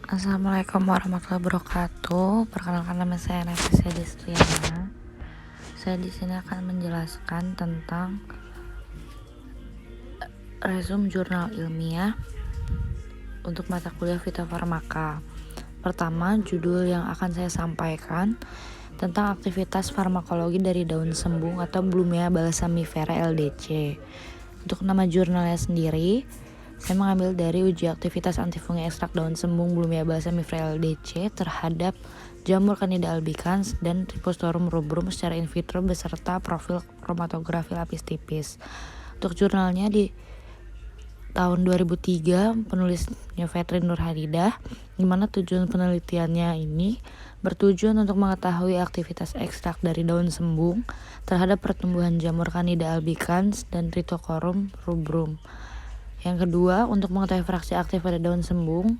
Assalamualaikum warahmatullahi wabarakatuh. Perkenalkan, nama saya Nafisa Destriana. Saya di sini akan menjelaskan tentang resume jurnal ilmiah untuk mata kuliah fitofarmaka. Pertama, judul yang akan saya sampaikan tentang aktivitas farmakologi dari daun sembung atau Blumea balsamifera LDC. Untuk nama jurnalnya sendiri, saya mengambil dari uji aktivitas antifungi ekstrak daun sembung Blumea balsamifera LDC terhadap jamur Candida albicans dan Trichostorum rubrum secara in vitro beserta profil kromatografi lapis tipis. Untuk jurnalnya di tahun 2003, penulisnya Fetri Nur Hadidah, di mana tujuan penelitiannya ini bertujuan untuk mengetahui aktivitas ekstrak dari daun sembung terhadap pertumbuhan jamur Candida albicans dan Trichostorum rubrum. Yang kedua, untuk mengetahui fraksi aktif pada daun sembung.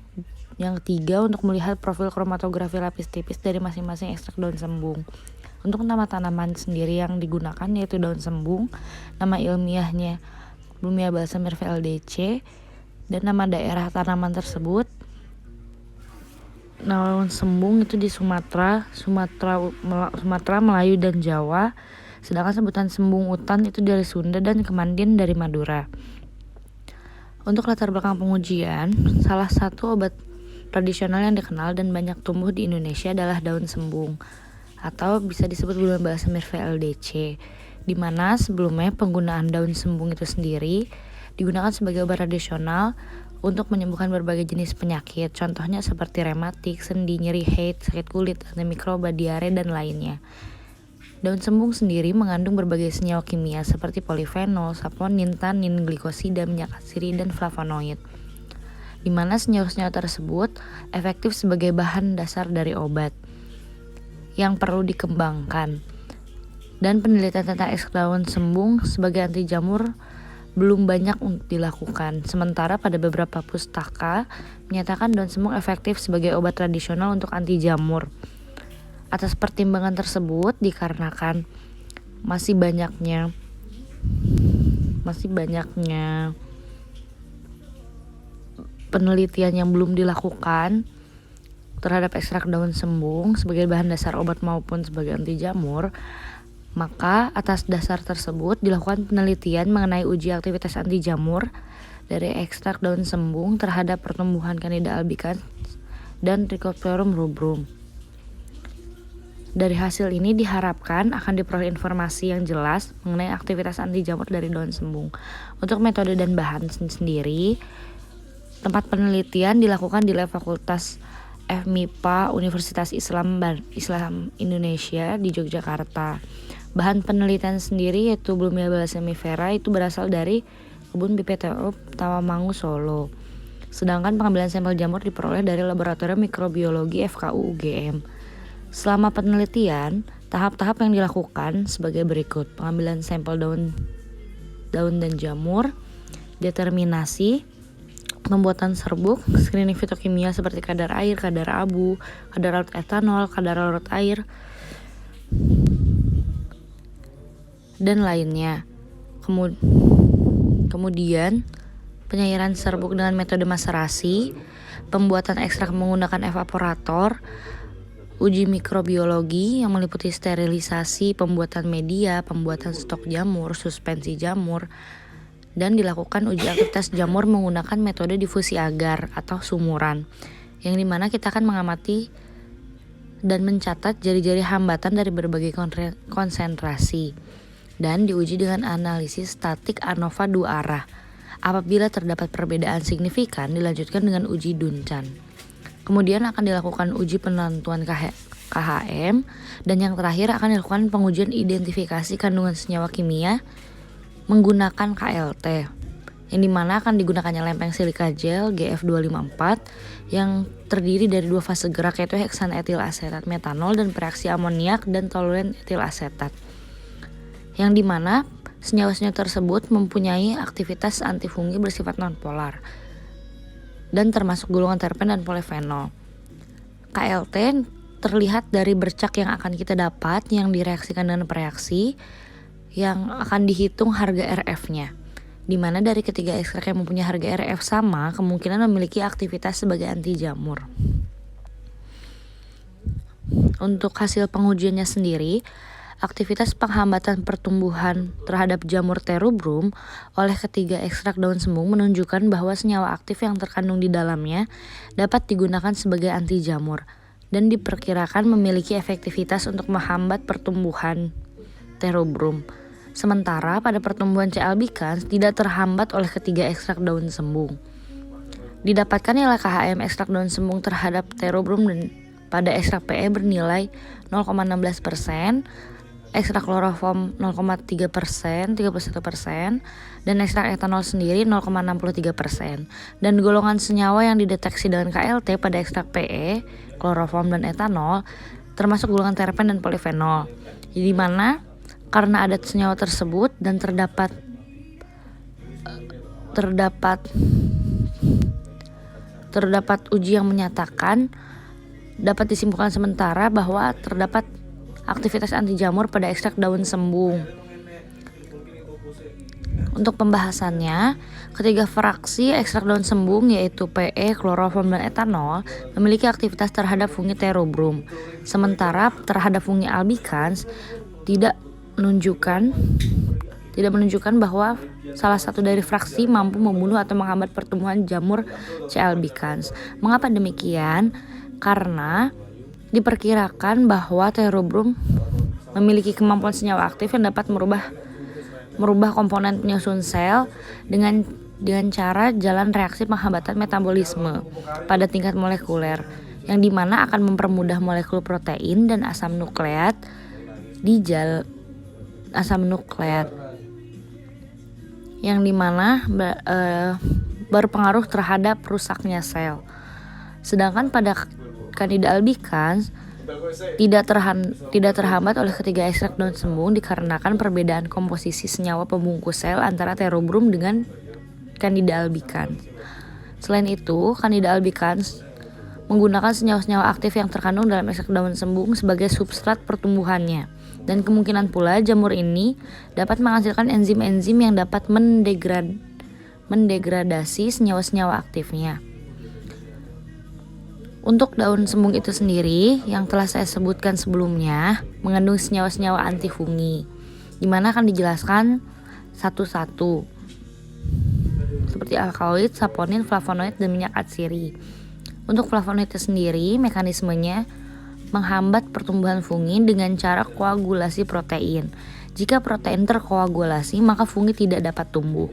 Yang ketiga, untuk melihat profil kromatografi lapis tipis dari masing-masing ekstrak daun sembung. Untuk nama tanaman sendiri yang digunakan yaitu daun sembung, nama ilmiahnya Blumea balsamifera LDC, dan nama daerah tanaman tersebut. Daun sembung itu di Sumatera, Melayu dan Jawa. Sedangkan sebutan sembung utan itu dari Sunda dan kemandian dari Madura. Untuk latar belakang pengujian, salah satu obat tradisional yang dikenal dan banyak tumbuh di Indonesia adalah daun sembung, atau bisa disebut Blumea balsamifera LDC, di mana sebelumnya penggunaan daun sembung itu sendiri digunakan sebagai obat tradisional untuk menyembuhkan berbagai jenis penyakit, contohnya seperti rematik, sendi, nyeri haid, sakit kulit, antimikroba, diare, dan lainnya. Daun sembung sendiri mengandung berbagai senyawa kimia seperti polifenol, saponin, tanin, glikosida, minyak atsiri, dan flavonoid, di mana senyawa-senyawa tersebut efektif sebagai bahan dasar dari obat yang perlu dikembangkan. Dan penelitian tentang ekstrak daun sembung sebagai anti jamur belum banyak dilakukan. Sementara pada beberapa pustaka menyatakan daun sembung efektif sebagai obat tradisional untuk anti jamur. Atas pertimbangan tersebut, dikarenakan masih banyaknya penelitian yang belum dilakukan terhadap ekstrak daun sembung sebagai bahan dasar obat maupun sebagai anti jamur, maka atas dasar tersebut dilakukan penelitian mengenai uji aktivitas anti jamur dari ekstrak daun sembung terhadap pertumbuhan Candida albicans dan Trichostorum rubrum. Dari hasil ini diharapkan akan diperoleh informasi yang jelas mengenai aktivitas anti jamur dari daun sembung. Untuk metode dan bahan sendiri, tempat penelitian dilakukan di Lab Fakultas FMIPA Universitas Islam Indonesia di Yogyakarta. Bahan penelitian sendiri yaitu Blumea balsamifera itu berasal dari kebun BPTO Tawamangu, Solo. Sedangkan pengambilan sampel jamur diperoleh dari Laboratorium Mikrobiologi FKU UGM. Selama penelitian, tahap-tahap yang dilakukan sebagai berikut: pengambilan sampel daun dan jamur, determinasi, pembuatan serbuk, screening fitokimia seperti kadar air, kadar abu, kadar larut etanol, kadar larut air, dan lainnya. Kemudian penyairan serbuk dengan metode maserasi, pembuatan ekstrak menggunakan evaporator, uji mikrobiologi yang meliputi sterilisasi, pembuatan media, pembuatan stok jamur, suspensi jamur, dan dilakukan uji aktivitas jamur menggunakan metode difusi agar atau sumuran, yang dimana kita akan mengamati dan mencatat jari-jari hambatan dari berbagai konsentrasi, dan diuji dengan analisis statik ANOVA 2 arah. Apabila terdapat perbedaan signifikan, dilanjutkan dengan uji Duncan. Kemudian akan dilakukan uji penentuan KHM, dan yang terakhir akan dilakukan pengujian identifikasi kandungan senyawa kimia menggunakan KLT, yang dimana akan digunakannya lempeng silika gel GF254 yang terdiri dari dua fase gerak yaitu heksan etil asetat metanol dan reaksi amoniak dan toluren etil asetat, yang dimana senyawa-senyawa tersebut mempunyai aktivitas antifungi bersifat nonpolar dan termasuk golongan terpen dan polifenol. KLT terlihat dari bercak yang akan kita dapat yang direaksikan dengan reaksi yang akan dihitung harga RF-nya. di mana dari ketiga ekstrak yang mempunyai harga RF sama kemungkinan memiliki aktivitas sebagai anti jamur. Untuk hasil pengujiannya sendiri, aktivitas penghambatan pertumbuhan terhadap jamur Terubrum oleh ketiga ekstrak daun sembung menunjukkan bahwa senyawa aktif yang terkandung di dalamnya dapat digunakan sebagai anti jamur dan diperkirakan memiliki efektivitas untuk menghambat pertumbuhan Terubrum. Sementara pada pertumbuhan C. albicans tidak terhambat oleh ketiga ekstrak daun sembung. Didapatkan nilai KHM ekstrak daun sembung terhadap Terubrum dan pada ekstrak PE bernilai 0,16%, ekstrak kloroform 0,3%, 31%, dan ekstrak etanol sendiri 0,63%. Dan golongan senyawa yang dideteksi dengan KLT pada ekstrak PE, kloroform dan etanol termasuk golongan terpen dan polifenol. Di mana karena ada senyawa tersebut dan terdapat uji yang menyatakan dapat disimpulkan sementara bahwa terdapat aktivitas anti jamur pada ekstrak daun sembung. Untuk pembahasannya, ketiga fraksi ekstrak daun sembung yaitu PE, kloroform, dan etanol memiliki aktivitas terhadap fungi Terubrum. Sementara terhadap fungi albicans tidak menunjukkan bahwa salah satu dari fraksi mampu membunuh atau menghambat pertumbuhan jamur C. albicans. Mengapa demikian? Karena diperkirakan bahwa Terubrum memiliki kemampuan senyawa aktif yang dapat merubah komponen penyusun sel dengan cara jalan reaksi penghambatan metabolisme pada tingkat molekuler, yang dimana akan mempermudah molekul protein dan asam nukleat yang dimana berpengaruh terhadap rusaknya sel. Sedangkan pada Candida albicans tidak terhambat oleh ketiga ekstrak daun sembung dikarenakan perbedaan komposisi senyawa pembungkus sel antara Terubrum dengan Candida albicans. Selain itu, Candida albicans menggunakan senyawa-senyawa aktif yang terkandung dalam ekstrak daun sembung sebagai substrat pertumbuhannya. Dan kemungkinan pula jamur ini dapat menghasilkan enzim-enzim yang dapat mendegradasi senyawa-senyawa aktifnya. Untuk daun sembung itu sendiri yang telah saya sebutkan sebelumnya mengandung senyawa-senyawa antifungi, di mana akan dijelaskan satu-satu seperti alkaloid, saponin, flavonoid, dan minyak atsiri. Untuk flavonoid itu sendiri mekanismenya menghambat pertumbuhan fungi dengan cara koagulasi protein. Jika protein terkoagulasi maka fungi tidak dapat tumbuh.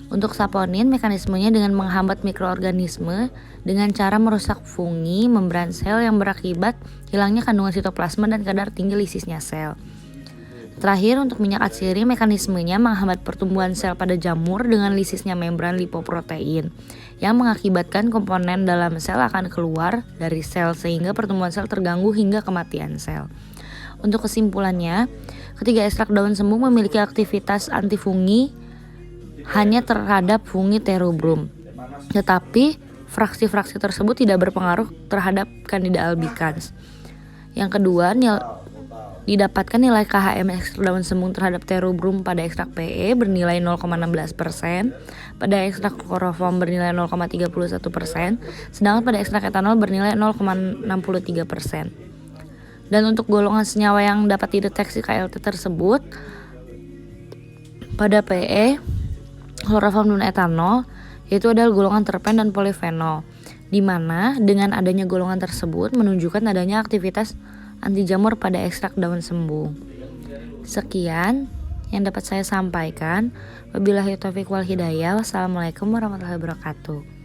Untuk saponin, mekanismenya dengan menghambat mikroorganisme dengan cara merusak fungi membran sel yang berakibat hilangnya kandungan sitoplasma dan kadar tinggi lisisnya sel. Terakhir, untuk minyak atsiri, mekanismenya menghambat pertumbuhan sel pada jamur dengan lisisnya membran lipoprotein yang mengakibatkan komponen dalam sel akan keluar dari sel sehingga pertumbuhan sel terganggu hingga kematian sel. Untuk kesimpulannya, ketiga ekstrak daun sembung memiliki aktivitas antifungi hanya terhadap fungi Terubrum, tetapi fraksi-fraksi tersebut tidak berpengaruh terhadap Candida albicans. Yang kedua, didapatkan nilai KHM ekstrak daun sembung terhadap Terubrum pada ekstrak PE bernilai 0,16%, pada ekstrak kloroform bernilai 0,31%, sedangkan pada ekstrak etanol bernilai 0,63%. Dan untuk golongan senyawa yang dapat dideteksi KLT tersebut pada PE, kloroform dan etanol yaitu adalah golongan terpen dan polifenol, di mana dengan adanya golongan tersebut menunjukkan adanya aktivitas anti jamur pada ekstrak daun sembung. Sekian yang dapat saya sampaikan. Wabillahi taufiq wal hidayah. Wassalamualaikum warahmatullahi wabarakatuh.